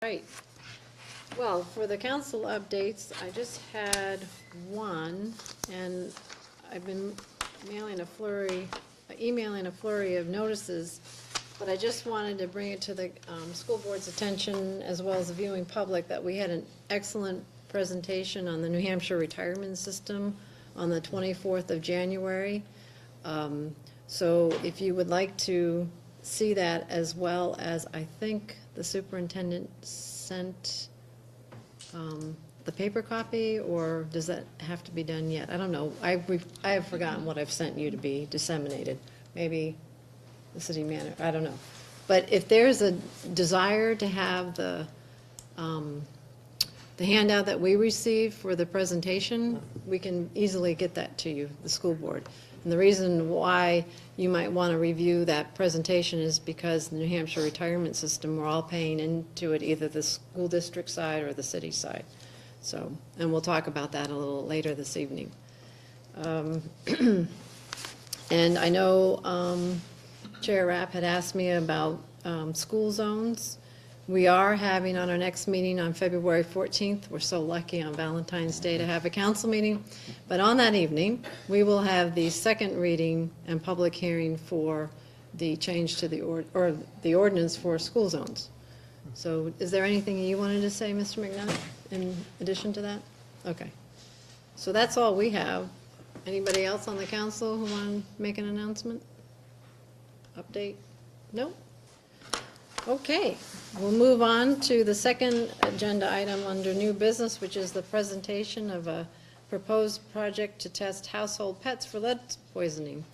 Right. Well, for the council updates, I just had one, and I've been emailing a flurry of notices, but I just wanted to bring it to the school board's attention, as well as the viewing public, that we had an excellent presentation on the New Hampshire retirement system on the 24th of January. So if you would like to see that, as well as, I think the superintendent sent the paper copy, or does that have to be done yet? I don't know. I have forgotten what I've sent you to be disseminated. Maybe the city manager, I don't know. But if there's a desire to have the handout that we received for the presentation, we can easily get that to you, the school board. And the reason why you might want to review that presentation is because the New Hampshire retirement system, we're all paying into it, either the school district side or the city side. So, and we'll talk about that a little later this evening. And I know Chair Rapp had asked me about school zones. We are having on our next meeting on February 14th, we're so lucky on Valentine's Day to have a council meeting, but on that evening, we will have the second reading and public hearing for the change to the ordinance for school zones. So is there anything you wanted to say, Mr. McNutt, in addition to that? Okay. So that's all we have. Anybody else on the council who want to make an announcement? Update? No? Okay, we'll move on to the second agenda item under new business, which is the presentation of a proposed project to test household pets for lead poisoning.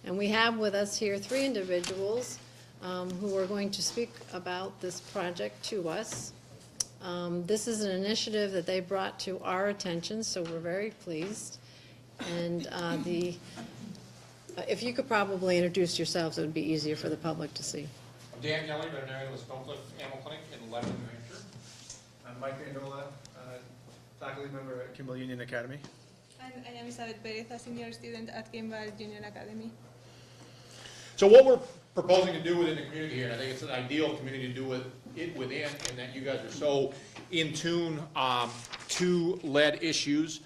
And we have with us here three individuals who are going to speak about this project to us. This is an initiative that they brought to our attention, so we're very pleased. And if you could probably introduce yourselves, it would be easier for the public to see. Dan Kelly, veterinarian with Stonecliff Animal Clinic in Lebanon, New Hampshire. I'm Mike Mandola, faculty member at Kimball Union Academy. And I am Elizabeth Bereza, senior student at Kimball Union Academy. So what we're proposing to do within the community here, and I think it's an ideal community to do it within, in that you guys are so in tune to lead issues.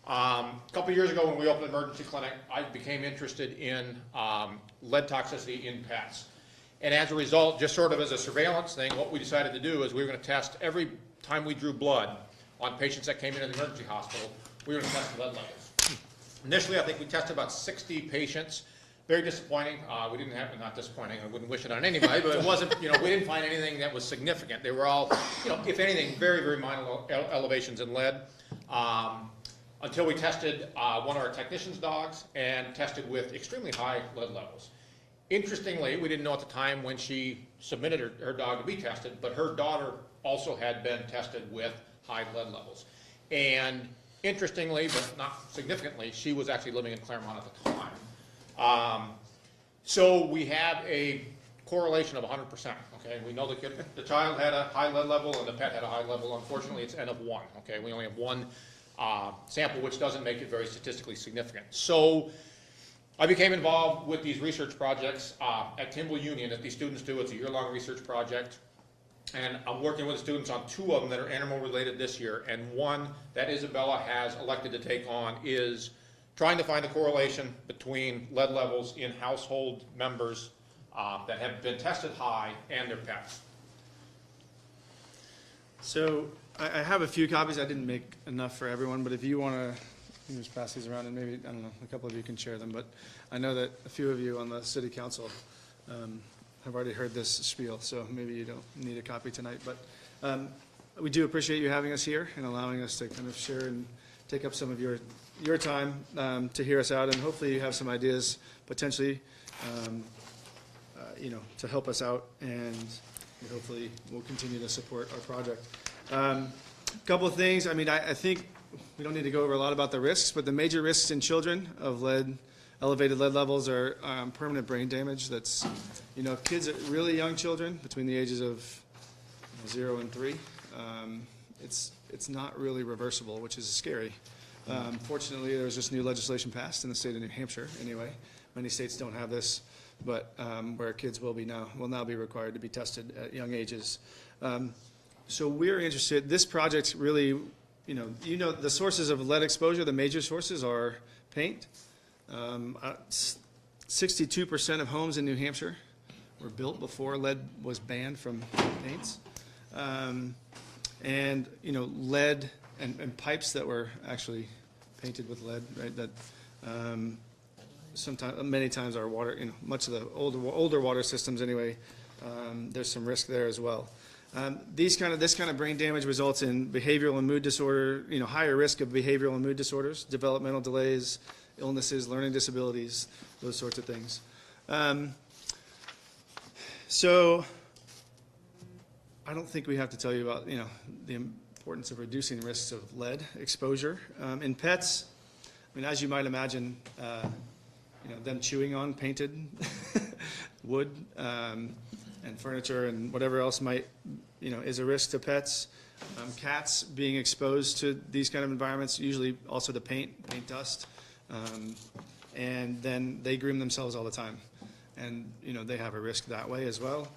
A couple of years ago when we opened an emergency clinic, I became interested in lead toxicity in pets. And as a result, just sort of as a surveillance thing, what we decided to do is we were going to test every time we drew blood on patients that came into the emergency hospital, we were going to test the lead levels. Initially, I think we tested about 60 patients. Very disappointing. We didn't have, not disappointing, I wouldn't wish it on anybody, but it wasn't, we didn't find anything that was significant. They were all, if anything, very, very minor elevations in lead. Until we tested one of our technician's dogs and tested with extremely high lead levels. Interestingly, we didn't know at the time when she submitted her dog to be tested, but her daughter also had been tested with high lead levels. And interestingly, but not significantly, she was actually living in Claremont at the time. So we have a correlation of 100%, okay? We know the child had a high lead level and the pet had a high level. Unfortunately, it's N of 1, okay? We only have one sample, which doesn't make it very statistically significant. So I became involved with these research projects at Kimball Union that these students do. It's a year-long research project. And I'm working with the students on two of them that are animal-related this year. And one that Isabella has elected to take on is trying to find a correlation between lead levels in household members that have been tested high and their pets. So I have a few copies. I didn't make enough for everyone, but if you want to, you can just pass these around and maybe, I don't know, a couple of you can share them. But I know that a few of you on the city council have already heard this spiel, so maybe you don't need a copy tonight. But we do appreciate you having us here and allowing us to kind of share and take up some of your time to hear us out, and hopefully you have some ideas potentially, to help us out, and hopefully we'll continue to support our project. A couple of things. I mean, I think we don't need to go over a lot about the risks, but the major risks in children of elevated lead levels are permanent brain damage. That's, kids, really young children between the ages of 0 and 3. It's not really reversible, which is scary. Fortunately, there's just new legislation passed in the state of New Hampshire. Anyway, many states don't have this, but where kids will now be required to be tested at young ages. So we're interested, this project really, the sources of lead exposure, the major sources are paint. 62% of homes in New Hampshire were built before lead was banned from paints. And, lead and pipes that were actually painted with lead, right, that many times our water, much of the older water systems anyway, there's some risk there as well. This kind of brain damage results in behavioral and mood disorder, higher risk of behavioral and mood disorders, developmental delays, illnesses, learning disabilities, those sorts of things. So I don't think we have to tell you about, the importance of reducing risks of lead exposure. In pets, as you might imagine, them chewing on painted wood and furniture and whatever else might, is a risk to pets. Cats being exposed to these kind of environments, usually also to paint dust, and then they groom themselves all the time. And, they have a risk that way as well.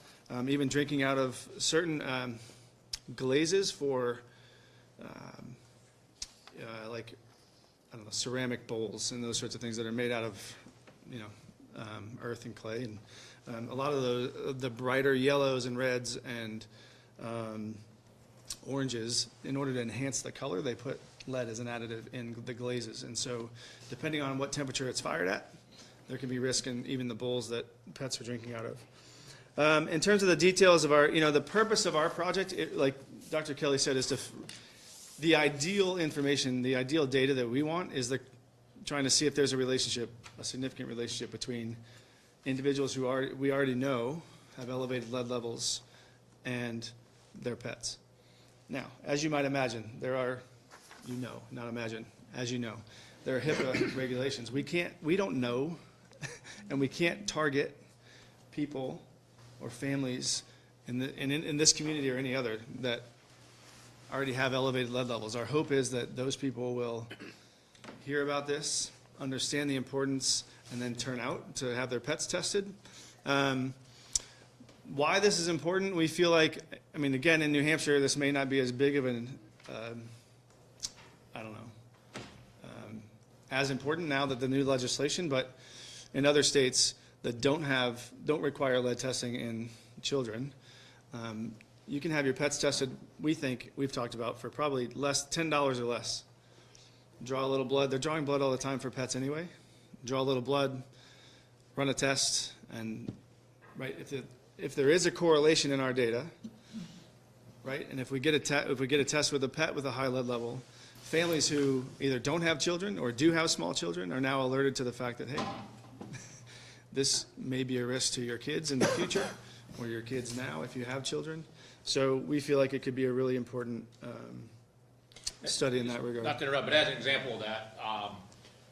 Even drinking out of certain glazes for, like, I don't know, ceramic bowls and those sorts of things that are made out of, earth and clay. And a lot of the brighter yellows and reds and oranges, in order to enhance the color, they put lead as an additive in the glazes. And so depending on what temperature it's fired at, there can be risk in even the bowls that pets are drinking out of. In terms of the details of our, the purpose of our project, like Dr. Kelly said, is the ideal information, the ideal data that we want is trying to see if there's a significant relationship between individuals who we already know have elevated lead levels and their pets. Now, as you might imagine, there are HIPAA regulations. We don't know, and we can't target people or families in this community or any other that already have elevated lead levels. Our hope is that those people will hear about this, understand the importance, and then turn out to have their pets tested. Why this is important, we feel like, again, in New Hampshire, this may not be as big of as important now that the new legislation, but in other states that don't require lead testing in children, you can have your pets tested, we've talked about, for probably $10 or less. Draw a little blood. They're drawing blood all the time for pets anyway. Draw a little blood, run a test, and if there is a correlation in our data, right, and if we get a test with a pet with a high lead level, families who either don't have children or do have small children are now alerted to the fact that, hey, this may be a risk to your kids in the future or your kids now if you have children. So we feel like it could be a really important study in that regard. Not to interrupt, but as an example of that,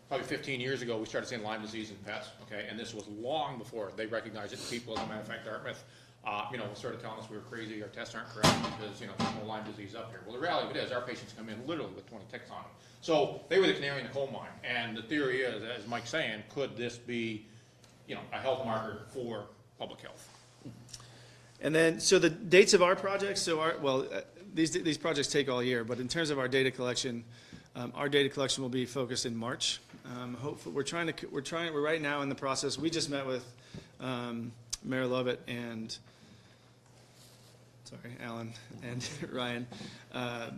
probably 15 years ago, we started seeing Lyme disease in pets, okay? And this was long before they recognized it in people. As a matter of fact, Dartmouth, started telling us we were crazy, our tests aren't correct because, there's no Lyme disease up here. Well, the reality of it is our patients come in literally with 20 ticks on them. So they were the canary in the coal mine. And the theory is, as Mike's saying, could this be, a health marker for public health? And then, so the dates of our projects, these projects take all year, but in terms of our data collection will be focused in March. Hopefully, we're right now in the process. We just met with Mayor Lovett and, Alan and Ryan a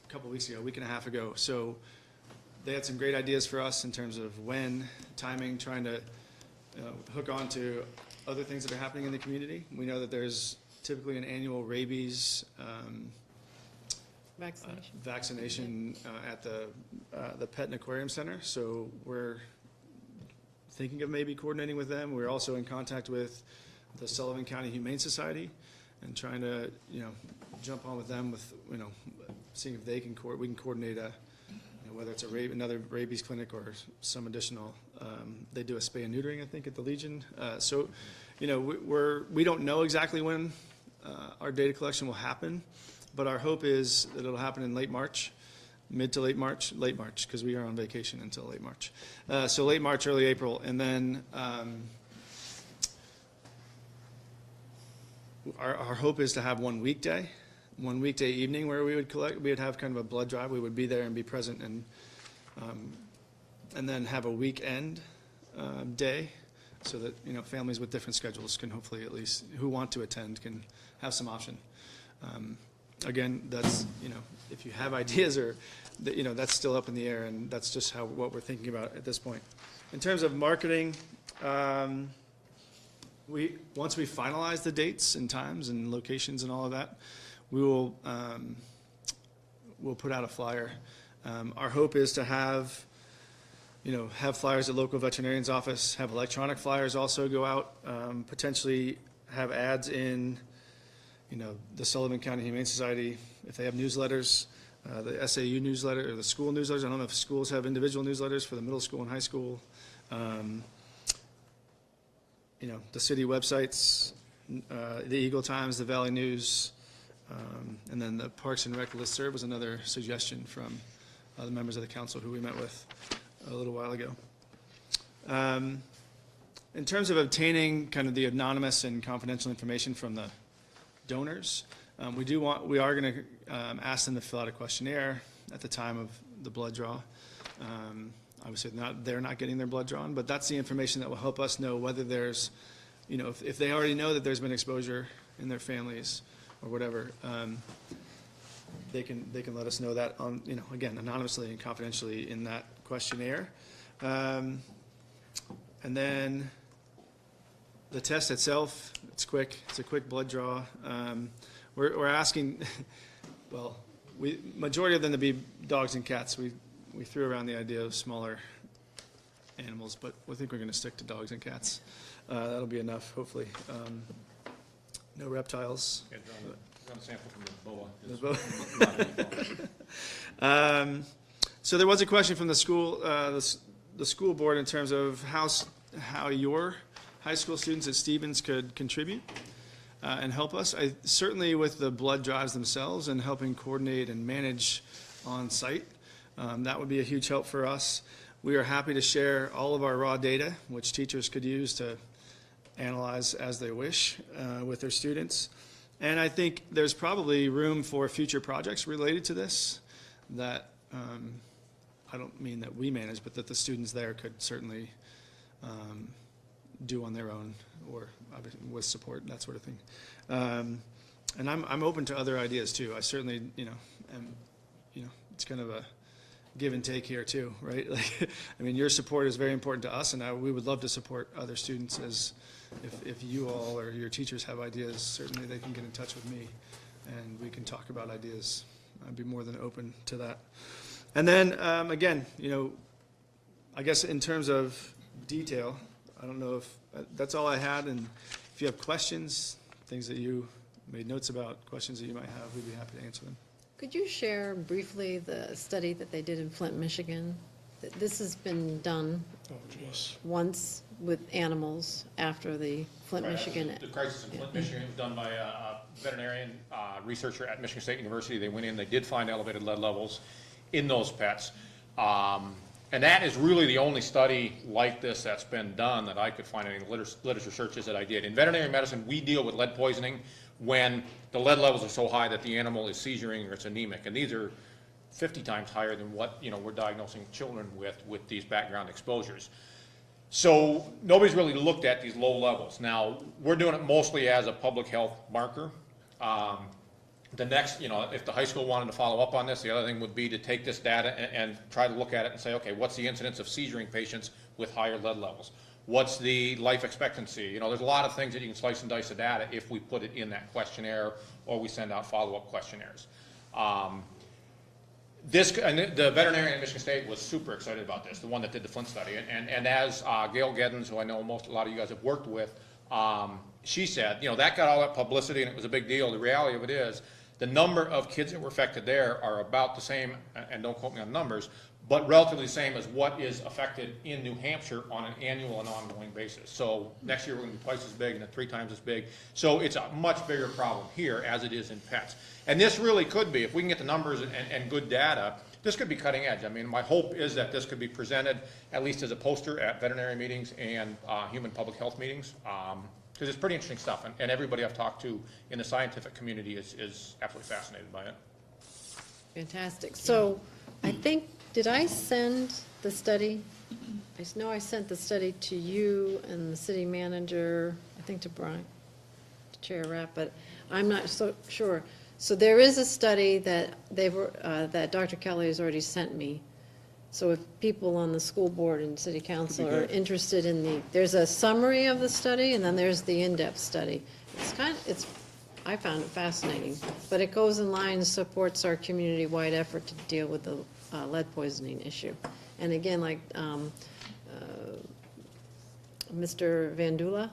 couple weeks ago, a week and a half ago. So they had some great ideas for us in terms of timing, trying to hook on to other things that are happening in the community. We know that there's typically an annual rabies vaccination at the Pet and Aquarium Center. So we're thinking of maybe coordinating with them. We're also in contact with the Sullivan County Humane Society and trying to, jump on with them with, seeing if we can coordinate whether it's another rabies clinic or some additional. They do a spay and neutering, I think, at the Legion. So, we don't know exactly when our data collection will happen, but our hope is that it'll happen in late March, mid to late March, because we are on vacation until late March. So late March, early April, and then our hope is to have one weekday one weekday evening where we would have kind of a blood drive. We would be there and be present, and then have a weekend day, so that, you know, families with different schedules can hopefully, at least who want to attend, can have some option. Again, that's, you know, if you have ideas, or, you know, that's still up in the air, and that's just what we're thinking about at this point. In terms of marketing, once we finalize the dates and times and locations and all of that, we'll put out a flyer. Our hope is to have flyers at local veterinarian's office, have electronic flyers also go out, potentially have ads in, you know, the Sullivan County Humane Society, if they have newsletters, the SAU newsletter, or the school newsletters. I don't know if schools have individual newsletters for the middle school and high school. You know, the city websites, the Eagle Times, the Valley News, and then the Parks and Rec listserv was another suggestion from the members of the council who we met with a little while ago. In terms of obtaining kind of the anonymous and confidential information from the donors, we are going to ask them to fill out a questionnaire at the time of the blood draw. Obviously, they're not getting their blood drawn, but that's the information that will help us know whether there's, you know, if they already know that there's been exposure in their families or whatever, they can let us know that on, you know, again, anonymously and confidentially in that questionnaire. And then the test itself, it's quick. It's a quick blood draw. We're asking, well, majority of them to be dogs and cats. We threw around the idea of smaller animals, but we think we're going to stick to dogs and cats. That'll be enough, hopefully. No reptiles. Yeah, drawn a sample from the boa. So there was a question from the school, the school board, in terms of how your high school students at Stevens could contribute and help us. Certainly with the blood drives themselves and helping coordinate and manage on site. That would be a huge help for us. We are happy to share all of our raw data, which teachers could use to analyze as they wish with their students. And I think there's probably room for future projects related to this that, I don't mean that we manage, but that the students there could certainly do on their own, or obviously with support, that sort of thing. And I'm open to other ideas too. I certainly, it's kind of a give and take here too, right? Like, I mean, your support is very important to us, and we would love to support other students. As if you all or your teachers have ideas, certainly they can get in touch with me, and we can talk about ideas. I'd be more than open to that. And then again, I guess in terms of detail, I don't know if that's all I had, and if you have questions, things that you made notes about, questions that you might have, we'd be happy to answer them. Could you share briefly the study that they did in Flint, Michigan? This has been done once with animals after the Flint, Michigan. The crisis in Flint, Michigan was done by a veterinarian researcher at Michigan State University. They went in, they did find elevated lead levels in those pets. And that is really the only study like this that's been done that I could find any literature searches that I did. In veterinary medicine, we deal with lead poisoning when the lead levels are so high that the animal is seizuring or it's anemic. And these are 50 times higher than what we're diagnosing children with these background exposures. So nobody's really looked at these low levels. Now, we're doing it mostly as a public health marker. The next, if the high school wanted to follow up on this, the other thing would be to take this data and try to look at it and say, okay, what's the incidence of seizuring patients with higher lead levels? What's the life expectancy? There's a lot of things that you can slice and dice the data if we put it in that questionnaire or we send out follow-up questionnaires. And the veterinarian at Michigan State was super excited about this, the one that did the Flint study. And as Gail Geddens, who I know a lot of you guys have worked with, she said, that got all that publicity and it was a big deal. The reality of it is, the number of kids that were affected there are about the same, and don't quote me on numbers, but relatively the same as what is affected in New Hampshire on an annual and ongoing basis. So next year we're going to be twice as big and then 3 times as big. So it's a much bigger problem here as it is in pets. And this really could be, if we can get the numbers and good data, this could be cutting edge. I mean, my hope is that this could be presented at least as a poster at veterinary meetings and human public health meetings. Because it's pretty interesting stuff, and everybody I've talked to in the scientific community is absolutely fascinated by it. Fantastic. So I think, did I send the study? I know I sent the study to you and the city manager, I think to Brian, to Chair Rapp, but I'm not so sure. So there is a study that that Dr. Kelly has already sent me. So if people on the school board and city council are interested in there's a summary of the study, and then there's the in-depth study. I found it fascinating, but it goes in line and supports our community-wide effort to deal with the lead poisoning issue. And again, like Mr. Vandula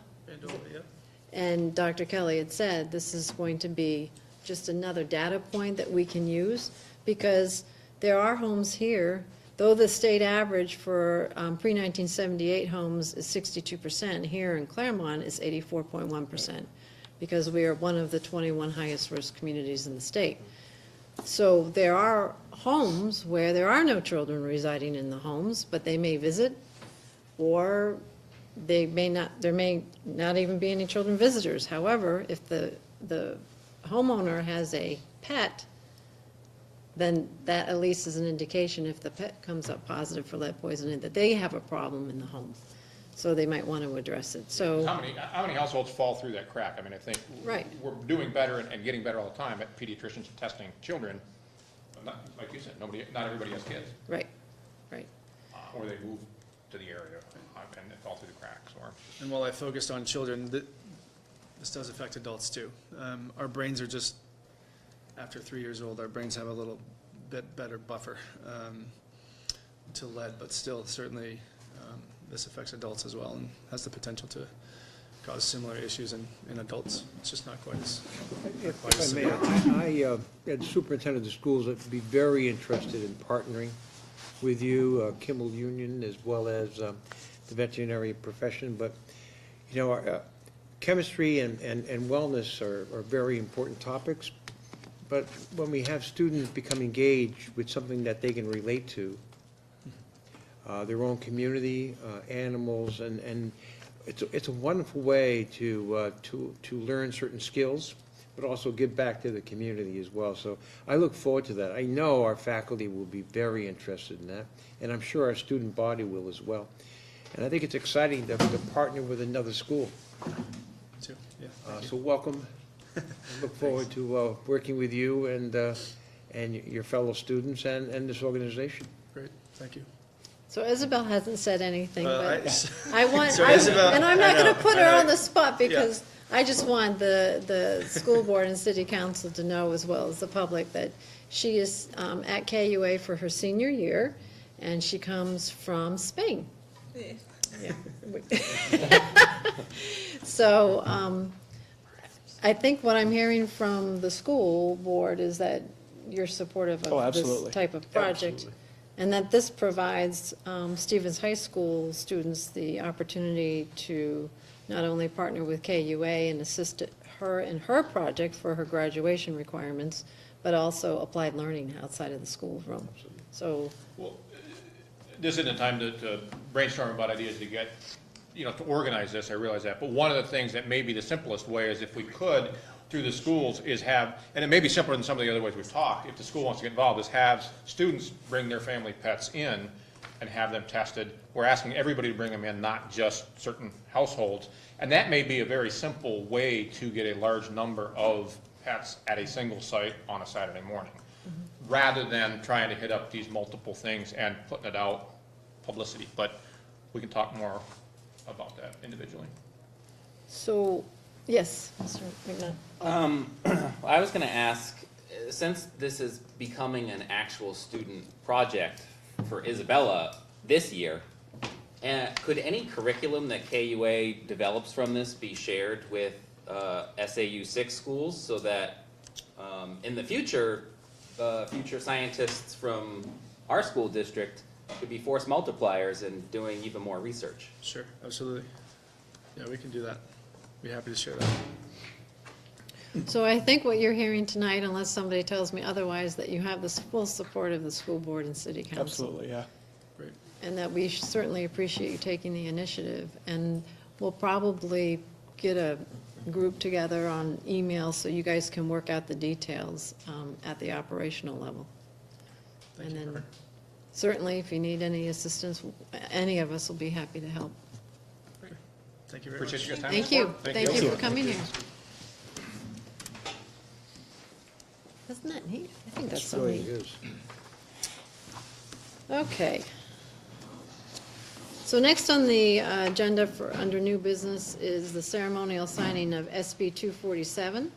and Dr. Kelly had said, this is going to be just another data point that we can use, because there are homes here, though the state average for pre-1978 homes is 62%, here in Claremont is 84.1%, because we are one of the 21 highest risk communities in the state. So there are homes where there are no children residing in the homes, but they may visit, or there may not even be any children visitors. However, if the homeowner has a pet, then that at least is an indication, if the pet comes up positive for lead poisoning, that they have a problem in the home. So they might want to address it. So How many households fall through that crack? I mean, I think Right. we're doing better and getting better all the time at pediatricians testing children. But like you said, not everybody has kids, right. or they move to the area and they fall through the cracks, or. And while I focused on children, this does affect adults too. Our brains are just, after 3 years old, our brains have a little bit better buffer to lead, but still, certainly, this affects adults as well and has the potential to cause similar issues in adults. It's just not quite as If quite as I severe. may, I, as superintendent of the schools, I'd be very interested in partnering with you, Kimball Union, as well as the veterinary profession. But, you know, chemistry and wellness are very important topics. But when we have students become engaged with something that they can relate to, their own community, animals, and it's a wonderful way to learn certain skills, but also give back to the community as well. So I look forward to that. I know our faculty will be very interested in that, and I'm sure our student body will as well. And I think it's exciting to partner with another school. Too. Yeah. So welcome. I look forward to working with you and your fellow students and this organization. Great. Thank you. So Isabel hasn't said anything, Well, but I want, So Isabel- and I'm not I know, going to put her I know. on the spot, because I just want the school board and city council to know, as well as the public, that she is at KUA for her senior year, and she comes from Spain. Yeah. So I think what I'm hearing from the school board is that you're supportive of this type of project. Absolutely. And that this provides Stevens High School students the opportunity to not only partner with KUA and assist her in her project for her graduation requirements, but also applied learning outside of the schoolroom. So, Well, this isn't a time to brainstorm about ideas to get, to organize this, I realize that. But one of the things that may be the simplest way is, if we could, through the schools, is have, and it may be simpler than some of the other ways we've talked, if the school wants to get involved, is have students bring their family pets in and have them tested. We're asking everybody to bring them in, not just certain households. And that may be a very simple way to get a large number of pets at a single site on a Saturday morning, rather than trying to hit up these multiple things and putting it out publicity. But we can talk more about that individually. so, yes, Mr. McNutt. I was going to ask, since this is becoming an actual student project for Isabella this year, could any curriculum that KUA develops from this be shared with SAU 6 schools, so that in the future, future scientists from our school district could be force multipliers and doing even more research? Sure. Absolutely. Yeah, we can do that. Be happy to share that. So I think what you're hearing tonight, unless somebody tells me otherwise, that you have the full support of the school board and city council. Absolutely, yeah. Great. And that we certainly appreciate you taking the initiative. And we'll probably get a group together on email so you guys can work out the details at the operational level. And then certainly, if you need any assistance, any of us will be happy to help. Thank you very much. Appreciate your time. Thank you. Thank Thank you for coming here. Isn't that neat? I think that's so Really neat. is. Okay. So next on the agenda for, under new business, is the ceremonial signing of SB 247.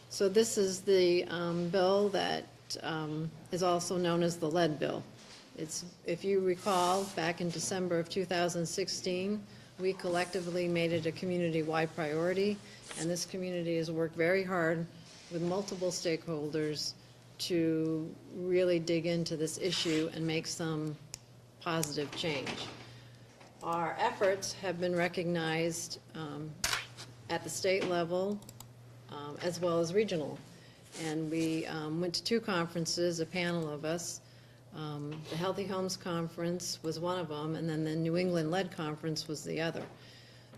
So this is the bill that is also known as the lead bill. It's, if you recall, back in December of 2016, we collectively made it a community-wide priority, and this community has worked very hard with multiple stakeholders to really dig into this issue and make some positive change. Our efforts have been recognized at the state level as well as regional. And we went to two conferences, a panel of us. The Healthy Homes Conference was one of them, and then the New England Lead Conference was the other.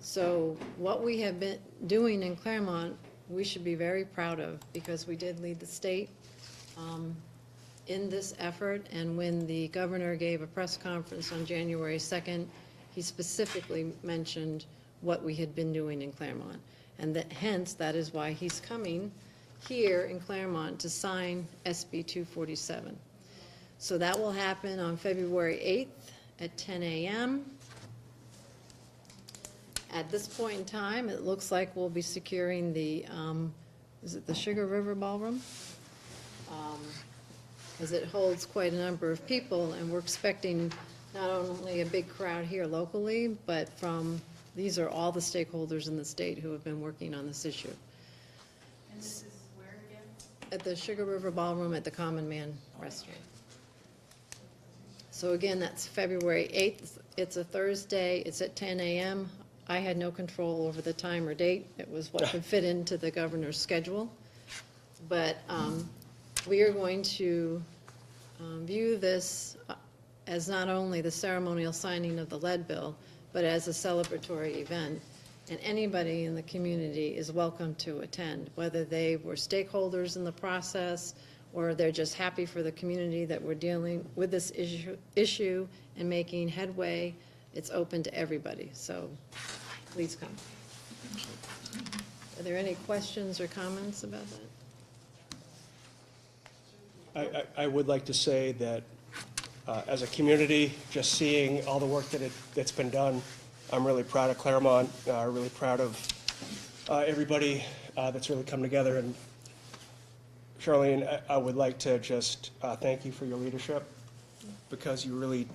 So what we have been doing in Claremont, we should be very proud of, because we did lead the state in this effort. And when the governor gave a press conference on January 2nd, he specifically mentioned what we had been doing in Claremont. And that, hence, that is why he's coming here in Claremont to sign SB 247. So that will happen on February 8th at 10 a.m. At this point in time, it looks like we'll be securing the, is it the Sugar River Ballroom? As it holds quite a number of people, and we're expecting not only a big crowd here locally, but from, these are all the stakeholders in the state who have been working on this issue. And this is where again? At the Sugar River Ballroom at the Common Man Restaurant. So again, that's February 8th. It's a Thursday. It's at 10 a.m. I had no control over the time or date. It was what could fit into the governor's schedule. But we are going to view this as not only the ceremonial signing of the lead bill, but as a celebratory event. And anybody in the community is welcome to attend, whether they were stakeholders in the process or they're just happy for the community that we're dealing with this issue and making headway. It's open to everybody, so please come. Are there any questions or comments about that? I would like to say that as a community, just seeing all the work that's been done, I'm really proud of Claremont, really proud of everybody that's really come together. And Charlene, I would like to just thank you for your leadership, because you really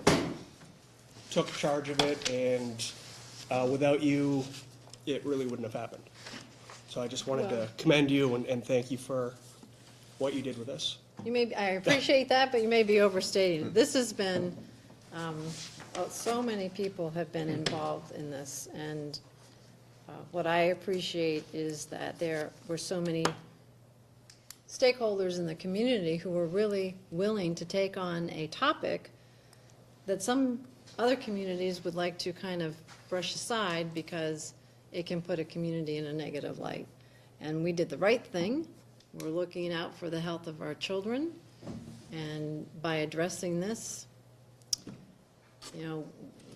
took charge of it, and without you, it really wouldn't have happened. So I just wanted to commend you and thank you for what you did with this. You may, I appreciate that, but you may be overstating it. This has been, so many people have been involved in this, and what I appreciate is that there were so many stakeholders in the community who were really willing to take on a topic that some other communities would like to kind of brush aside because it can put a community in a negative light. And we did the right thing. We're looking out for the health of our children, and by addressing this, you know,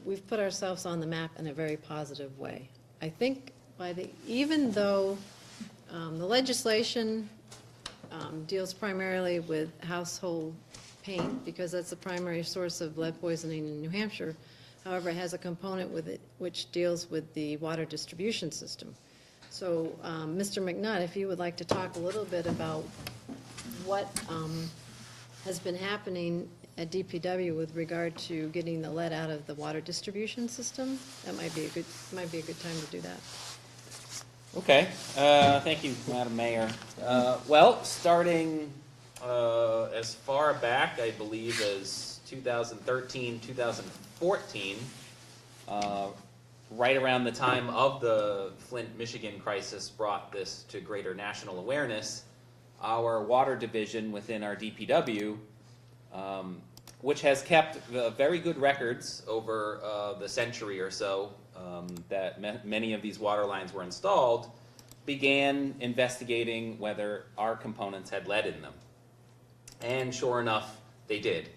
we've put ourselves on the map in a very positive way. I think by the, even though the legislation deals primarily with household paint, because that's the primary source of lead poisoning in New Hampshire, however, it has a component with it which deals with the water distribution system. So, Mr. McNutt, if you would like to talk a little bit about what has been happening at DPW with regard to getting the lead out of the water distribution system, that might be a good time to do that. Okay, thank you, Madam Mayor. Well, starting as far back, I believe, as 2013, 2014, right around the time of the Flint, Michigan crisis brought this to greater national awareness, our water division within our DPW which has kept very good records over the century or so that many of these water lines were installed, began investigating whether our components had lead in them. And sure enough, they did.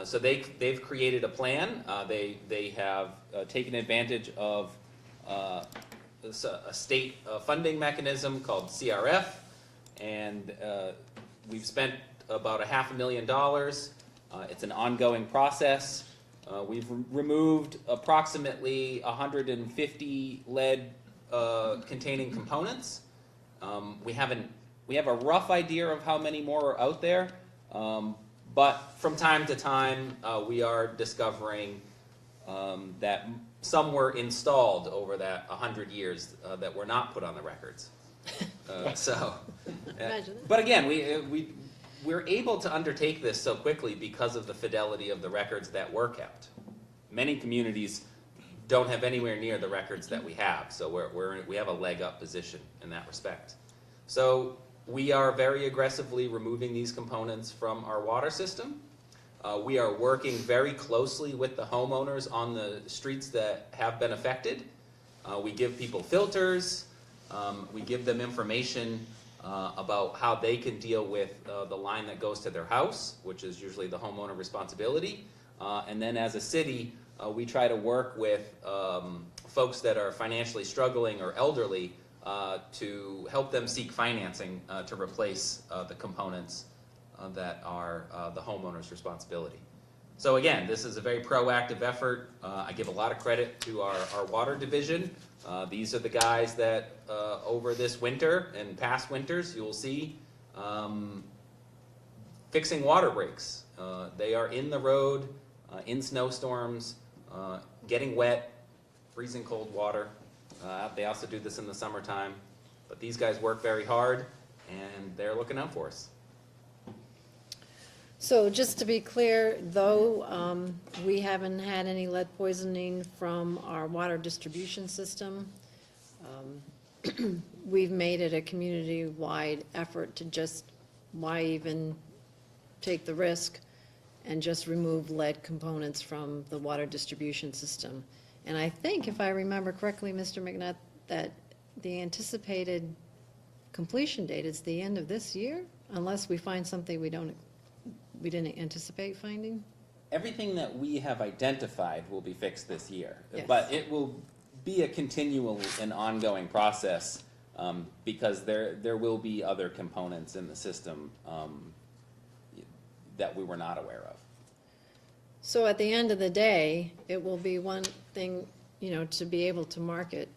So they've created a plan. They have taken advantage of a state funding mechanism called CRF, and we've spent about $500,000. It's an ongoing process. We've removed approximately 150 lead containing components. We have a rough idea of how many more are out there, but from time to time we are discovering that some were installed over that 100 years that were not put on the records. Imagine that. But again, we're able to undertake this so quickly because of the fidelity of the records that were kept. Many communities don't have anywhere near the records that we have, so we have a leg up position in that respect. So we are very aggressively removing these components from our water system. We are working very closely with the homeowners on the streets that have been affected. We give people filters. We give them information about how they can deal with the line that goes to their house, which is usually the homeowner responsibility. And then as a city, we try to work with folks that are financially struggling or elderly to help them seek financing to replace the components that are the homeowner's responsibility. So again, this is a very proactive effort. I give a lot of credit to our water division. These are the guys that over this winter and past winters, you will see fixing water breaks. They are in the road, in snowstorms, getting wet, freezing cold water. They also do this in the summertime. But these guys work very hard, and they're looking out for us. So just to be clear, though, we haven't had any lead poisoning from our water distribution system. We've made it a community-wide effort to just, why even take the risk and just remove lead components from the water distribution system. And I think, if I remember correctly, Mr. McNutt, that the anticipated completion date is the end of this year, unless we find something we didn't anticipate finding? Everything that we have identified will be fixed this year. Yes. But it will be a continual and ongoing process because there will be other components in the system that we were not aware of. So at the end of the day, it will be one thing, to be able to market.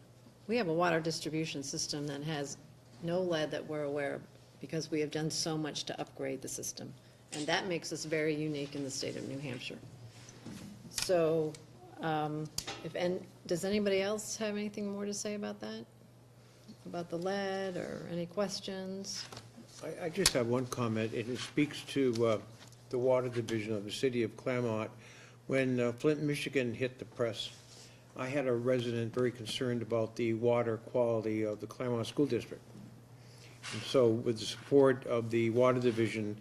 We have a water distribution system that has no lead that we're aware of because we have done so much to upgrade the system. And that makes us very unique in the state of New Hampshire. So, does anybody else have anything more to say about that? About the lead, or any questions? I just have one comment, and it speaks to the water division of the city of Claremont. When Flint, Michigan hit the press, I had a resident very concerned about the water quality of the Claremont School District. And so with the support of the water division,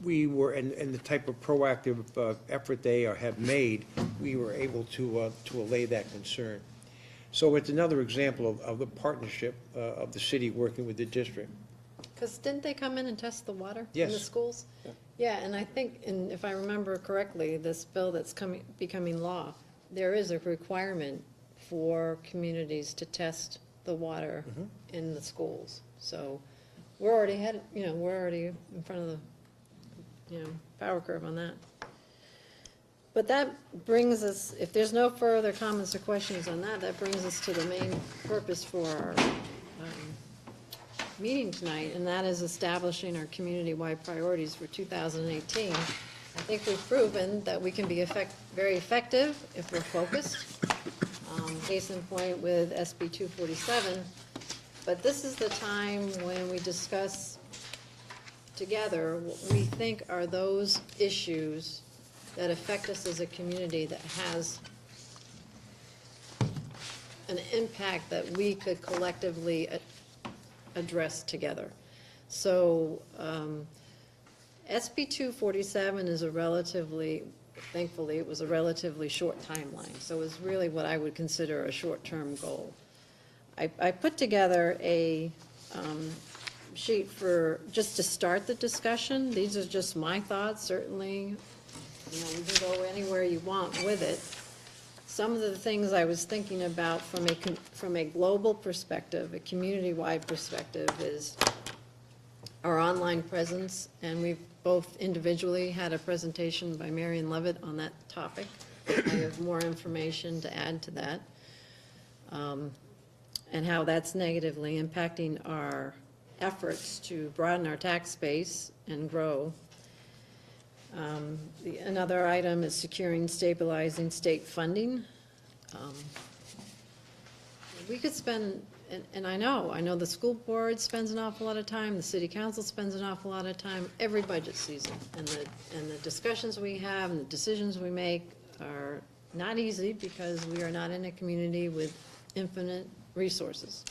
we were, and the type of proactive effort they have made, we were able to allay that concern. So it's another example of the partnership of the city working with the district. Because didn't they come in and test the water in the Yes. schools? Yeah, and I think, and if I remember correctly, this bill that's becoming law, there is a requirement for communities to test the water in the schools. So we're already in front of the, power curve on that. But that brings us, if there's no further comments or questions on that, that brings us to the main purpose for our meeting tonight, and that is establishing our community-wide priorities for 2018. I think we've proven that we can be very effective if we're focused. Case in point with SB 247. But this is the time when we discuss together what we think are those issues that affect us as a community that has an impact that we could collectively address together. So SB 247 is a relatively, thankfully, it was a relatively short timeline, so it's really what I would consider a short-term goal. I put together a sheet for, just to start the discussion. These are just my thoughts, certainly, you know, we can go anywhere you want with it. Some of the things I was thinking about from a global perspective, a community-wide perspective, is our online presence, and we've both individually had a presentation by Marion Levitt on that topic. I have more information to add to that, and how that's negatively impacting our efforts to broaden our tax base and grow. Another item is securing, stabilizing state funding. We could spend, and I know the school board spends an awful lot of time, the city council spends an awful lot of time, every budget season. And the discussions we have and the decisions we make are not easy because we are not in a community with infinite resources.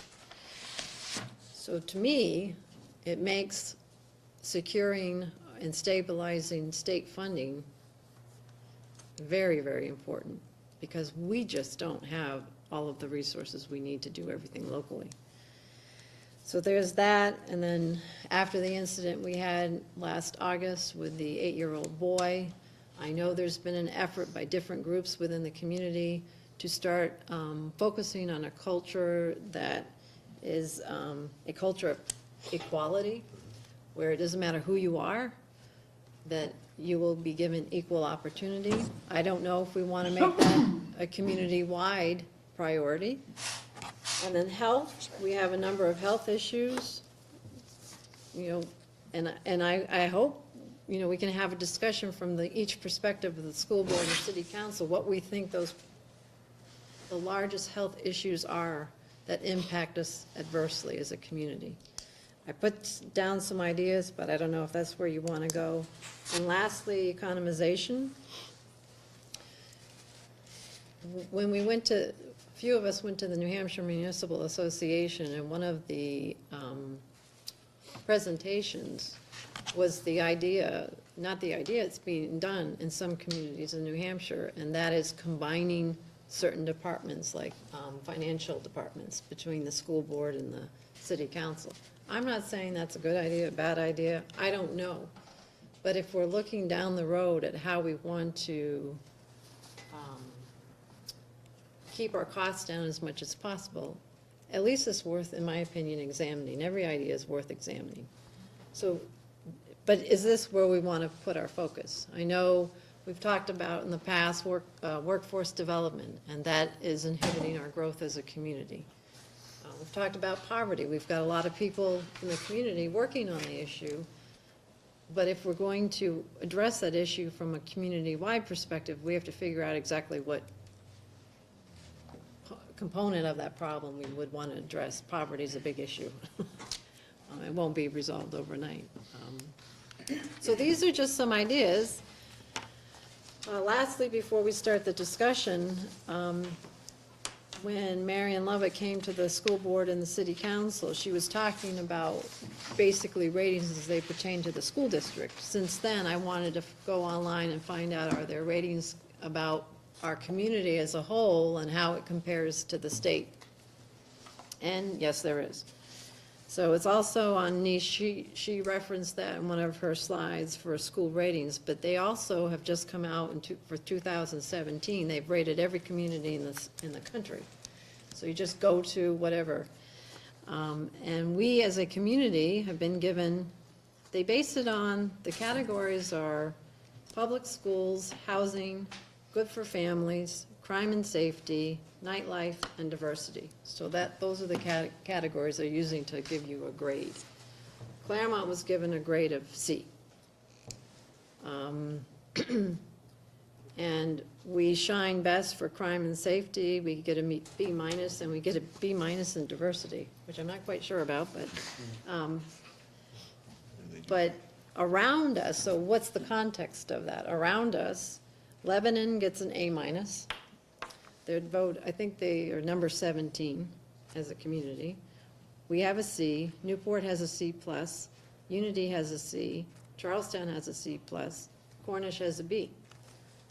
So to me, it makes securing and stabilizing state funding very, very important, because we just don't have all of the resources we need to do everything locally. So there's that, and then after the incident we had last August with the 8-year-old boy, I know there's been an effort by different groups within the community to start focusing on a culture that is a culture of equality, where it doesn't matter who you are, that you will be given equal opportunity. I don't know if we want to make that a community-wide priority. And then health, we have a number of health issues, you know, and I hope, you know, we can have a discussion from each perspective of the school board and city council, what we think the largest health issues are that impact us adversely as a community. I put down some ideas, but I don't know if that's where you want to go. And lastly, economization. When we went to, a few of us went to the New Hampshire Municipal Association, and one of the presentations was the idea, not the idea, it's being done in some communities in New Hampshire, and that is combining certain departments, like financial departments, between the school board and the city council. I'm not saying that's a good idea, a bad idea, I don't know. But if we're looking down the road at how we want to keep our costs down as much as possible, at least it's worth, in my opinion, examining. Every idea is worth examining. So, but is this where we want to put our focus? I know we've talked about in the past workforce development, and that is inhibiting our growth as a community. We've talked about poverty. We've got a lot of people in the community working on the issue, but if we're going to address that issue from a community-wide perspective, we have to figure out exactly what component of that problem we would want to address. Poverty is a big issue. It won't be resolved overnight. So these are just some ideas. Lastly, before we start the discussion, when Marion Lovett came to the school board and the city council, she was talking about basically ratings as they pertain to the school district. Since then, I wanted to go online and find out, are there ratings about our community as a whole and how it compares to the state? And yes, there is. So it's also on niche. She referenced that in one of her slides for school ratings, but they also have just come out for 2017. They've rated every community in the country. So you just go to whatever. And we as a community have been given, they base it on, the categories are public schools, housing, good for families, crime and safety, nightlife, and diversity. So those are the categories they're using to give you a grade. Claremont was given a grade of C. And we shine best for crime and safety. We get a B minus, and we get a B minus in diversity, which I'm not quite sure about, but around us, so what's the context of that? Around us, Lebanon gets an A minus. Their vote, I think they are number 17 as a community. We have a C. Newport has a C plus. Unity has a C. Charlestown has a C+, Cornish has a B.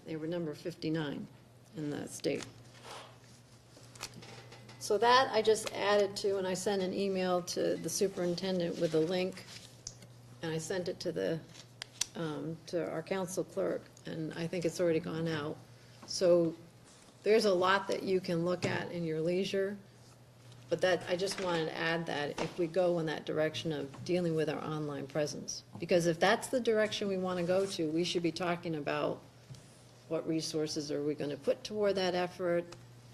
They were number 59 in the state. So that I just added to, and I sent an email to the superintendent with a link, and I sent it to our council clerk, and I think it's already gone out. So there's a lot that you can look at in your leisure, but that, I just wanted to add that if we go in that direction of dealing with our online presence. Because if that's the direction we want to go to, we should be talking about what resources are we going to put toward that effort,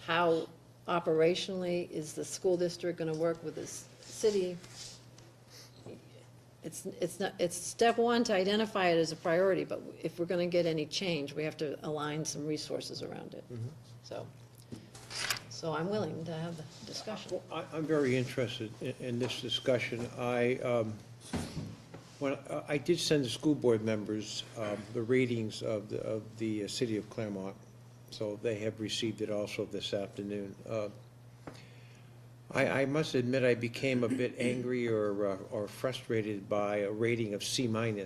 how operationally is the school district going to work with this city. It's step one to identify it as a priority, but if we're going to get any change, we have to align some resources around it. So I'm willing to have the discussion. I'm very interested in this discussion. I did send the school board members the ratings of the city of Claremont, so they have received it also this afternoon. I must admit I became a bit angry or frustrated by a rating of C- for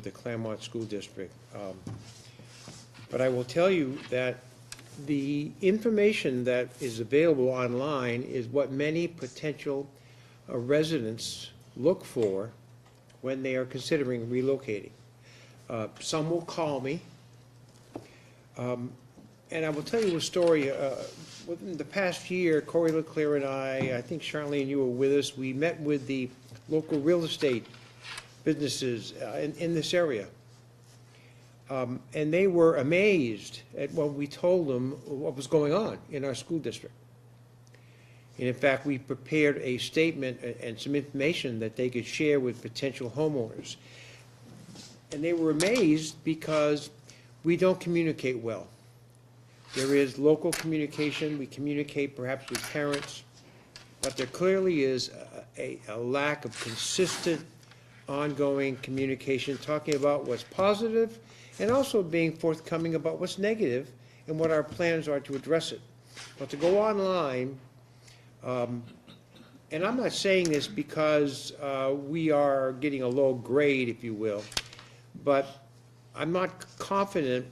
the Claremont School District. But I will tell you that the information that is available online is what many potential residents look for when they are considering relocating. Some will call me, and I will tell you a story. Within the past year, Corey LeClaire and I think Charlene, you were with us, we met with the local real estate businesses in this area. And they were amazed at what we told them what was going on in our school district. And in fact, we prepared a statement and some information that they could share with potential homeowners. And they were amazed because we don't communicate well. There is local communication, we communicate perhaps with parents, but there clearly is a lack of consistent, ongoing communication, talking about what's positive and also being forthcoming about what's negative and what our plans are to address it. But to go online, and I'm not saying this because we are getting a low grade, if you will, but I'm not confident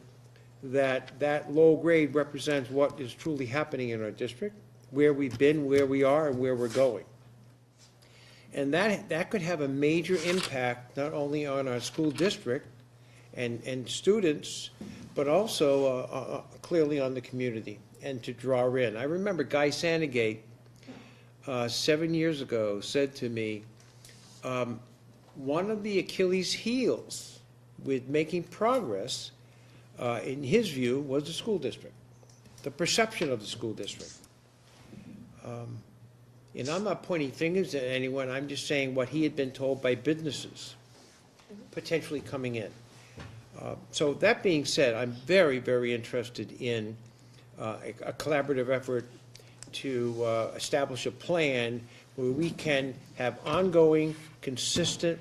that that low grade represents what is truly happening in our district, where we've been, where we are, and where we're going. And that could have a major impact not only on our school district and students, but also clearly on the community and to draw in. I remember Guy Sandegate 7 years ago said to me, one of the Achilles heels with making progress, in his view, was the school district, the perception of the school district. And I'm not pointing fingers at anyone, I'm just saying what he had been told by businesses potentially coming in. So that being said, I'm very, very interested in a collaborative effort to establish a plan where we can have ongoing, consistent,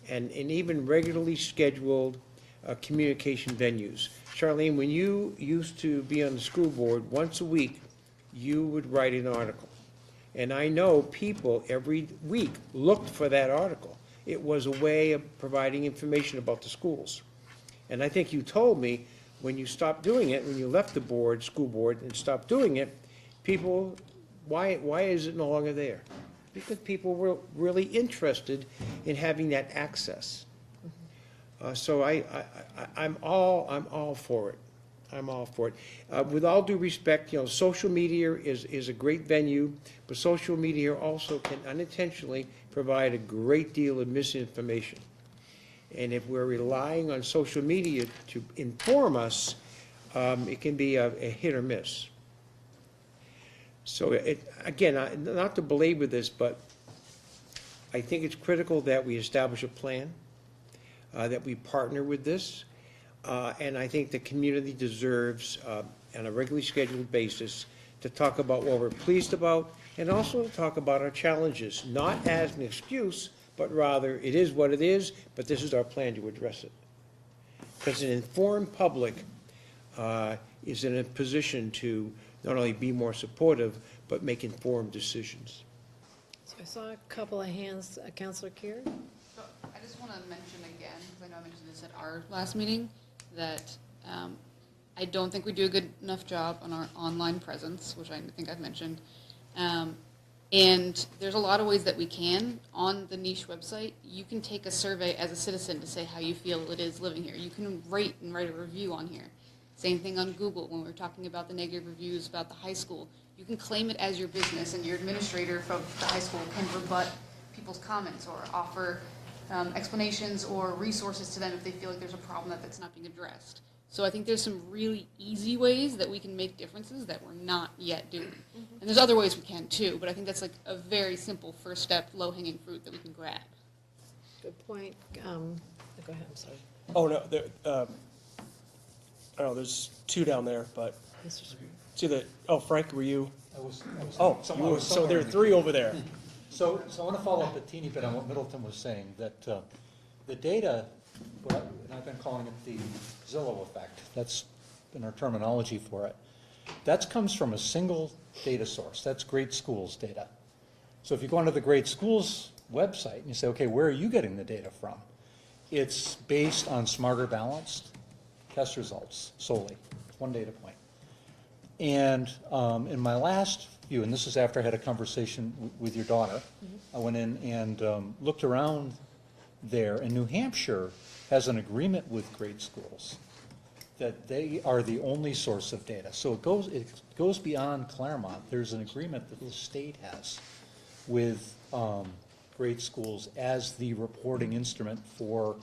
and even regularly scheduled communication venues. Charlene, when you used to be on the school board, once a week, you would write an article. And I know people every week looked for that article. It was a way of providing information about the schools. And I think you told me when you stopped doing it, when you left the board, school board, and stopped doing it, people, why is it no longer there? Because people were really interested in having that access. So I'm all for it. I'm all for it. With all due respect, you know, social media is a great venue, but social media also can unintentionally provide a great deal of misinformation. And if we're relying on social media to inform us, it can be a hit or miss. So again, not to belabor this, but I think it's critical that we establish a plan, that we partner with this, and I think the community deserves, on a regularly scheduled basis, to talk about what we're pleased about, and also to talk about our challenges, not as an excuse, but rather, it is what it is, but this is our plan to address it. Because an informed public is in a position to not only be more supportive, but make informed decisions. So I saw a couple of hands, Councilor Keir? So I just just want to mention again, because I know I mentioned this at our last meeting, that I don't think we do a good enough job on our online presence, which I think I've mentioned. And there's a lot of ways that we can. On the niche website, you can take a survey as a citizen to say how you feel it is living here. You can rate and write a review on here. Same thing on Google when we were talking about the negative reviews about the high school. You can claim it as your business, and your administrator from the high school can rebut people's comments or offer explanations or resources to them if they feel like there's a problem that's not being addressed. So I think there's some really easy ways that we can make differences that we're not yet doing. And there's other ways we can too, but I think that's like a very simple first step, low-hanging fruit that we can grab. Good point. Go ahead, I'm sorry. Oh, no, I don't know, there's two down there, but Mr. Screen. it's either, oh, Frank, were you? I was Oh, somewhere so there are in the three over there. So I want to follow up a teeny bit on what Middleton was saying, that the data, and I've been calling it the Zillow effect, that's been our terminology for it, that comes from a single data source, that's Great Schools data. So if you go onto the Great Schools website and you say, okay, where are you getting the data from? It's based on Smarter Balanced test results solely, one data point. And in my last view, and this is after I had a conversation with your daughter, I went in and looked around there, and New Hampshire has an agreement with Great Schools that they are the only source of data. So it goes beyond Claremont. There's an agreement that the state has with Great Schools as the reporting instrument for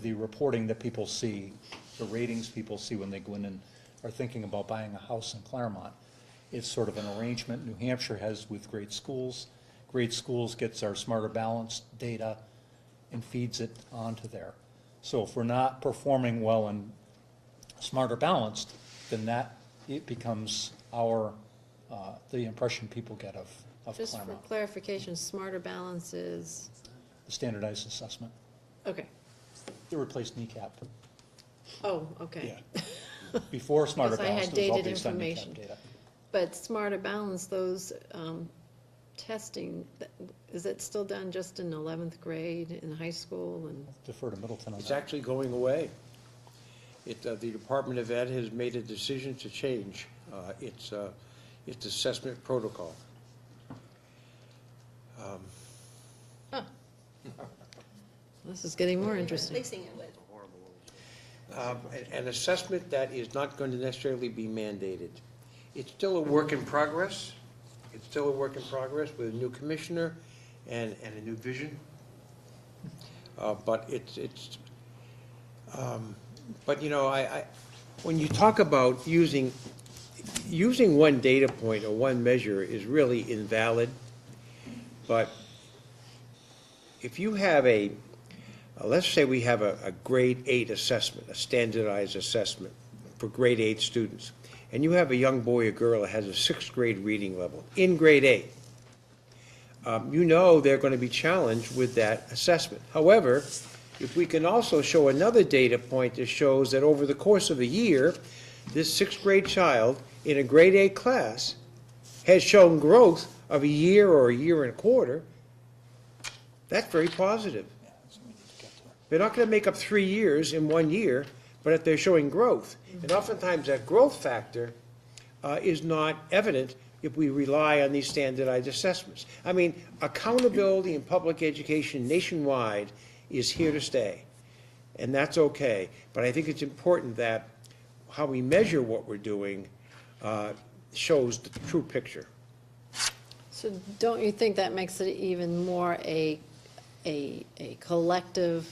the reporting that people see, the ratings people see when they go in and are thinking about buying a house in Claremont. It's sort of an arrangement New Hampshire has with Great Schools. Great Schools gets our Smarter Balanced data and feeds it onto there. So if we're not performing well in Smarter Balanced, then it becomes the impression people get of Just for Claremont. clarification, Smarter Balance is, The standardized assessment. okay. It replaced kneecap. Oh, okay. Yeah. Before Smarter Because I had Balanced, it was all dated based on information. kneecap data. But Smarter Balance, those testing, is it still done just in 11th grade in high school? And Defer to Middleton on It's that. actually going away. The Department of Ed has made a decision to change its assessment protocol. This is getting more interesting. Replacing it with. An assessment that is not going to necessarily be mandated. It's still a work in progress. It's still a work in progress with a new commissioner and a new vision. But but you know, when you talk about using one data point or one measure is really invalid. But if you have let's say we have a grade 8 assessment, a standardized assessment for grade 8 students, and you have a young boy or girl that has a 6th grade reading level in grade 8, you know they're going to be challenged with that assessment. However, if we can also show another data point that shows that over the course of a year, this 6th grade child in a grade 8 class has shown growth of a year or a year and a quarter, that's very positive. They're not going to make up 3 years in 1 year, but if they're showing growth. And oftentimes that growth factor is not evident if we rely on these standardized assessments. I mean, accountability in public education nationwide is here to stay, and that's okay. But I think it's important that how we measure what we're doing shows the true picture. So don't you think that makes it even more a collective,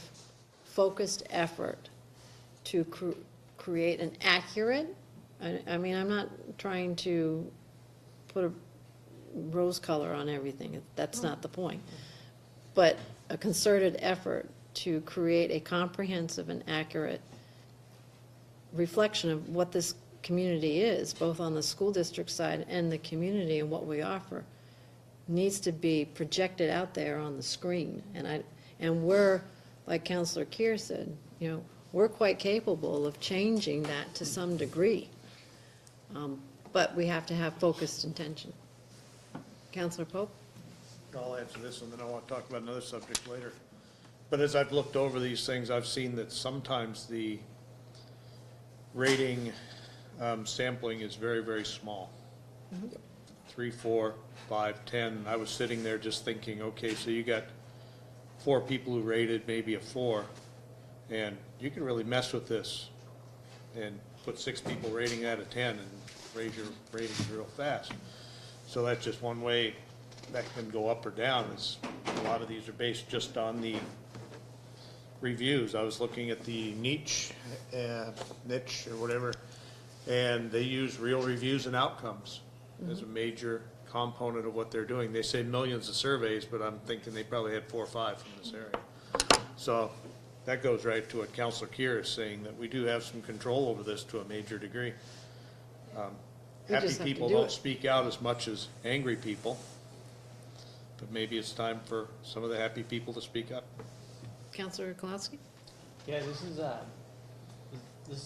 focused effort to create an accurate, I mean, I'm not trying to put a rose color on everything, that's not the point, but a concerted effort to create a comprehensive and accurate reflection of what this community is, both on the school district side and the community and what we offer, needs to be projected out there on the screen. And we're, like Counselor Keir said, you know, we're quite capable of changing that to some degree. But we have to have focused intention. Counselor Pope? I'll answer this, and then I want to talk about another subject later. But as I've looked over these things, I've seen that sometimes the rating sampling is very, very small. 3, 4, 5, 10. I was sitting there just thinking, okay, so you got 4 people who rated maybe a 4, and you can really mess with this and put 6 people rating out of 10 and raise your ratings real fast. So that's just one way that can go up or down, is a lot of these are based just on the reviews. I was looking at the niche or whatever, and they use real reviews and outcomes as a major component of what they're doing. They say millions of surveys, but I'm thinking they probably had 4 or 5 from this area. So that goes right to what Councilor Kier is saying, that we do have some control over this to a major degree. We Happy just have to people do don't it. speak out as much as angry people, but maybe it's time for some of the happy people to speak up. Counselor Kolowski? Yeah, this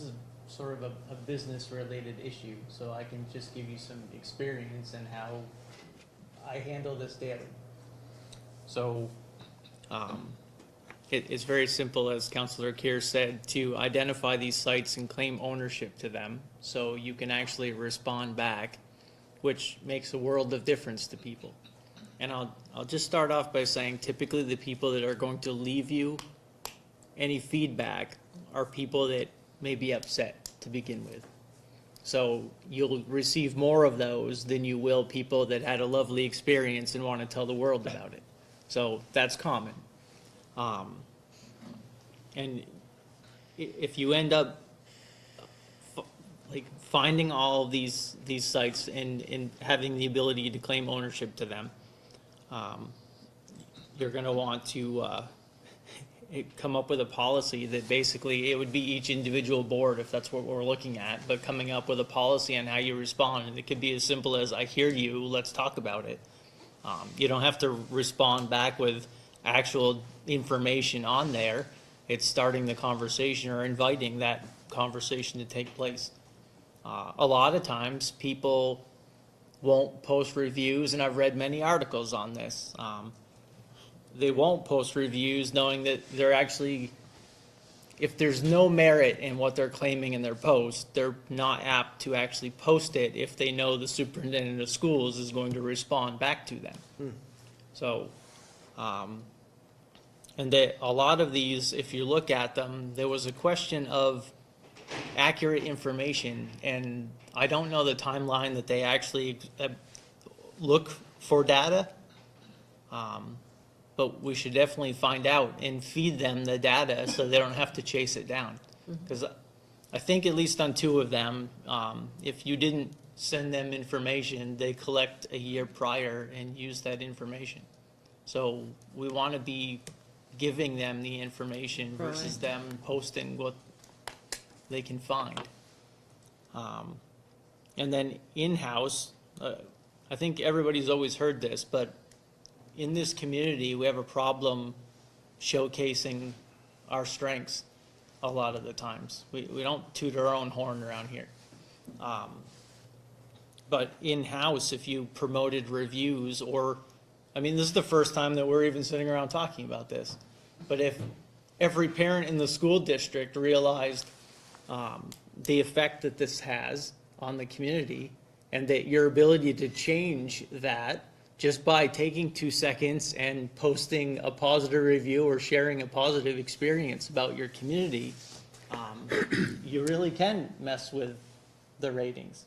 is sort of a business-related issue, so I can just give you some experience in how I handle this daily. So, it's very simple, as Councilor Kier said, to identify these sites and claim ownership to them, so you can actually respond back, which makes a world of difference to people. And I'll just start off by saying, typically the people that are going to leave you any feedback are people that may be upset to begin with. So you'll receive more of those than you will people that had a lovely experience and want to tell the world about it. So that's common. And if you end up like finding all of these sites and having the ability to claim ownership to them, you're going to want to come up with a policy that basically, it would be each individual board if that's what we're looking at, but coming up with a policy on how you respond. And it could be as simple as, I hear you, let's talk about it. You don't have to respond back with actual information on there. It's starting the conversation or inviting that conversation to take place. A lot of times people won't post reviews, and I've read many articles on this. They won't post reviews knowing that they're actually, if there's no merit in what they're claiming in their post, they're not apt to actually post it if they know the superintendent of schools is going to respond back to them. So, and a lot of these, if you look at them, there was a question of accurate information, and I don't know the timeline that they actually look for data. But we should definitely find out and feed them the data so they don't have to chase it down. Because I think at least on 2 of them, if you didn't send them information, they collect a year prior and use that information. So we want to be giving them the information versus Right. them posting what they can find. And then in-house, I think everybody's always heard this, but in this community, we have a problem showcasing our strengths a lot of the times. We don't toot our own horn around here. But in-house, if you promoted reviews or, I mean, this is the first time that we're even sitting around talking about this. But if every parent in the school district realized the effect that this has on the community, and that your ability to change that just by taking 2 seconds and posting a positive review or sharing a positive experience about your community, you really can mess with the ratings.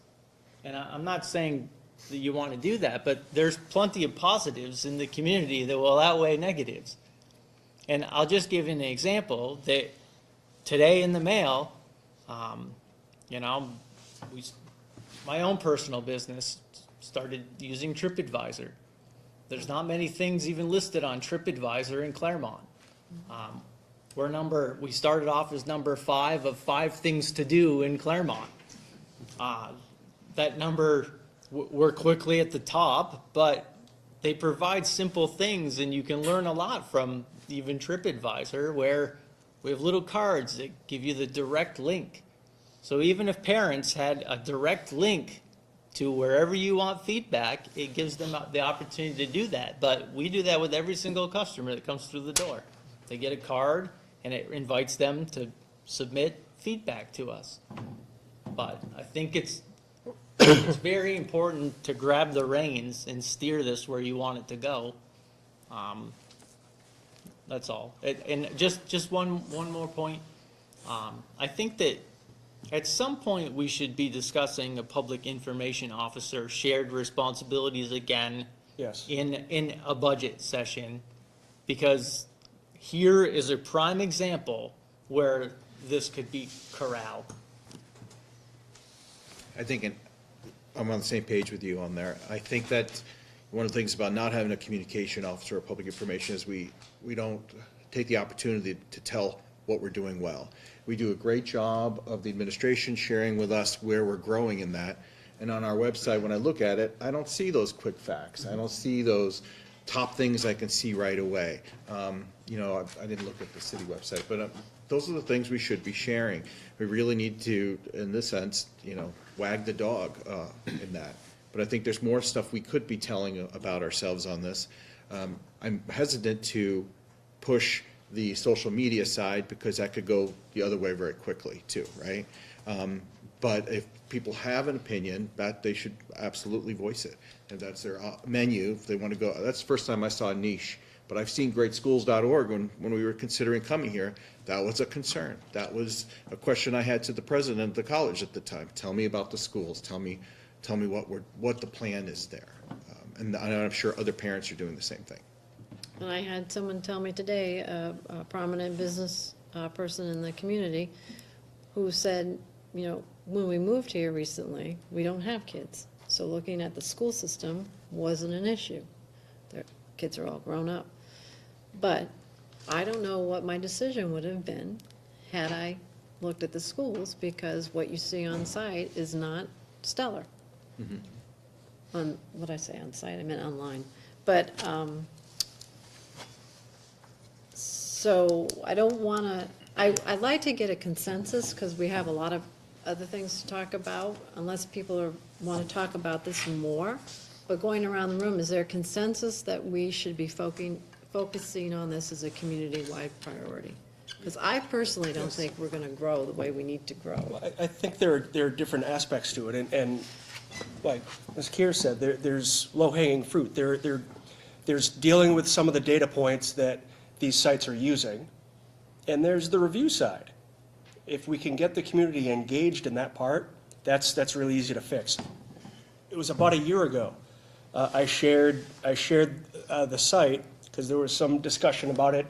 And I'm not saying that you want to do that, but there's plenty of positives in the community that will outweigh negatives. And I'll just give you an example that today in the mail, my own personal business started using TripAdvisor. There's not many things even listed on TripAdvisor in Claremont. We started off as number 5 of 5 things to do in Claremont. That number, we're quickly at the top, but they provide simple things, and you can learn a lot from even TripAdvisor, where we have little cards that give you the direct link. So even if parents had a direct link to wherever you want feedback, it gives them the opportunity to do that. But we do that with every single customer that comes through the door. They get a card, and it invites them to submit feedback to us. But I think it's very important to grab the reins and steer this where you want it to go. That's all. And just one more point. I think that at some point we should be discussing a public information officer shared responsibilities again. Yes. In a budget session, because here is a prime example where this could be corralled. I think I'm on the same page with you on there. I think that one of the things about not having a communication officer or public information is we don't take the opportunity to tell what we're doing well. We do a great job of the administration sharing with us where we're growing in that. And on our website, when I look at it, I don't see those quick facts. I don't see those top things I can see right away. You know, I didn't look at the city website, but those are the things we should be sharing. We really need to, in this sense, you know, wag the dog in that. But I think there's more stuff we could be telling about ourselves on this. I'm hesitant to push the social media side because that could go the other way very quickly too, right? But if people have an opinion, that they should absolutely voice it. And that's their menu, if they want to go. That's the first time I saw a niche. But I've seen greatschools.org when we were considering coming here. That was a concern. That was a question I had to the president of the college at the time. Tell me about the schools. Tell me what the plan is there. And I'm sure other parents are doing the same thing. And I had someone tell me today, a prominent business person in the community, who said, you know, when we moved here recently, we don't have kids. So looking at the school system wasn't an issue. Their kids are all grown up. But I don't know what my decision would have been had I looked at the schools, because what you see on site is not stellar. On, what'd I say, on site? I meant online. But, so I don't want to, I'd like to get a consensus, because we have a lot of other things to talk about, unless people want to talk about this more. But going around the room, is there a consensus that we should be focusing on this as a community-wide priority? Because I personally don't think we're going to grow the way we need to grow. I think there are different aspects to it, and like as Keir said, there's low-hanging fruit. There's dealing with some of the data points that these sites are using, and there's the review side. If we can get the community engaged in that part, that's really easy to fix. It was about a year ago. I shared the site because there was some discussion about it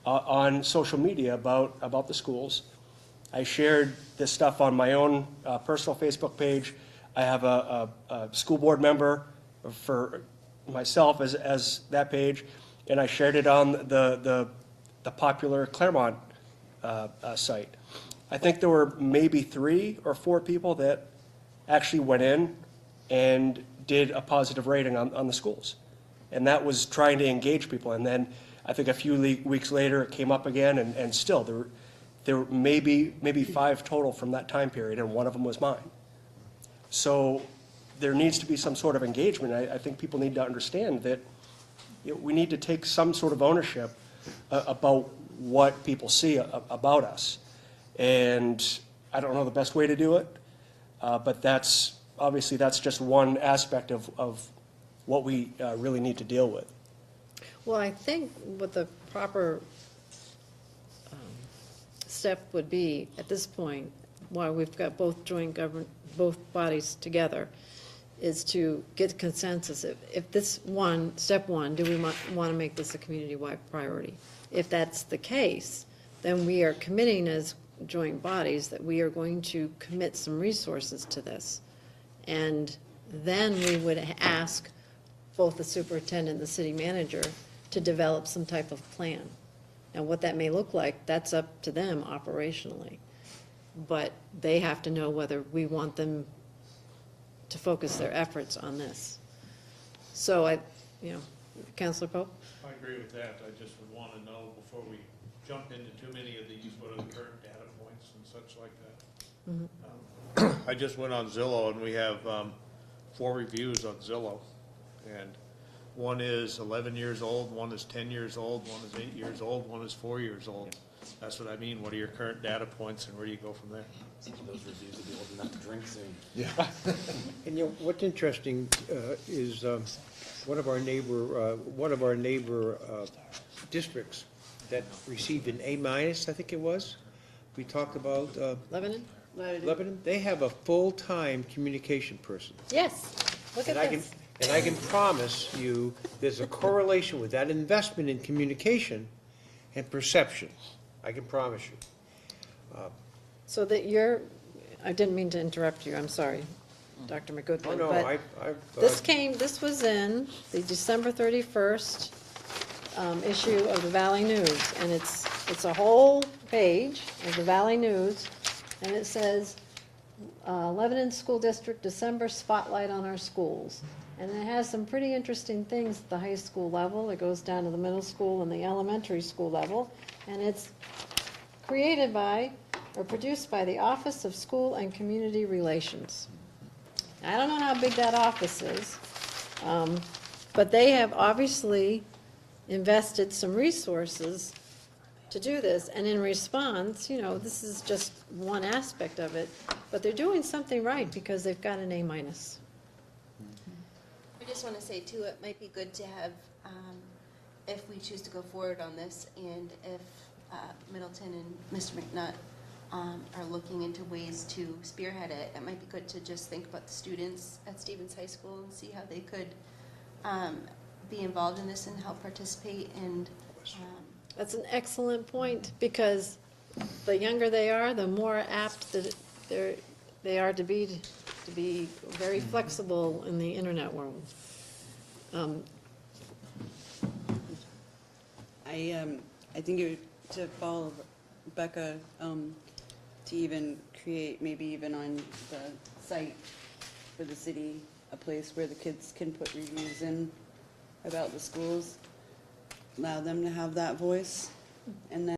on social media about the schools. I shared this stuff on my own personal Facebook page. I have a school board member for myself as that page, and I shared it on the popular Claremont site. I think there were maybe 3 or 4 people that actually went in and did a positive rating on the schools. And that was trying to engage people. And then I think a few weeks later, it came up again, and still there were maybe 5 total from that time period, and one of them was mine. So there needs to be some sort of engagement. I think people need to understand that we need to take some sort of ownership about what people see about us. And I don't know the best way to do it, but that's just one aspect of what we really need to deal with. Well, I think what the proper step would be at this point, while we've got both both bodies together, is to get consensus. If this step one, do we want to make this a community-wide priority? If that's the case, then we are committing as joint bodies that we are going to commit some resources to this. And then we would ask both the superintendent and the city manager to develop some type of plan. Now, what that may look like, that's up to them operationally. But they have to know whether we want them to focus their efforts on this. So Councilor Pope? I agree with that. I just would want to know before we jump into too many of these, what are the current data points and such like that. I just went on Zillow, and we have 4 reviews on Zillow. And one is 11 years old, one is 10 years old, one is 8 years old, one is 4 years old. That's what I mean, what are your current data points and where do you go from there? Some of those reviews will be old enough to drink soon. And you know, what's interesting is one of our neighbor districts that received an A-minus, I think it was. We talked about Lebanon? Lebanon. They have a full-time communication person. Yes, look at this. And I can promise you, there's a correlation with that investment in communication and perception. I can promise you. So that I didn't mean to interrupt you, I'm sorry, Dr. McGoodwin. Oh, no, but this was in the December 31st issue of the Valley News, and it's a whole page of the Valley News, and it says, Lebanon School District December Spotlight on Our Schools. And it has some pretty interesting things at the high school level. It goes down to the middle school and the elementary school level, and it's created by, or produced by the Office of School and Community Relations. I don't know how big that office is, but they have obviously invested some resources to do this, and in response, you know, this is just one aspect of it, but they're doing something right because they've got an A-minus. I just want to say too, it might be good to have, if we choose to go forward on this, and if Middleton and Mr. McNutt are looking into ways to spearhead it, it might be good to just think about the students at Stevens High School and see how they could be involved in this and help participate. And That's an excellent point, because the younger they are, the more apt that they are to be very flexible in the internet world. I think it would, to follow Becca, to even create, maybe even on the site for the city, a place where the kids can put reviews in about the schools, allow them to have that voice, and then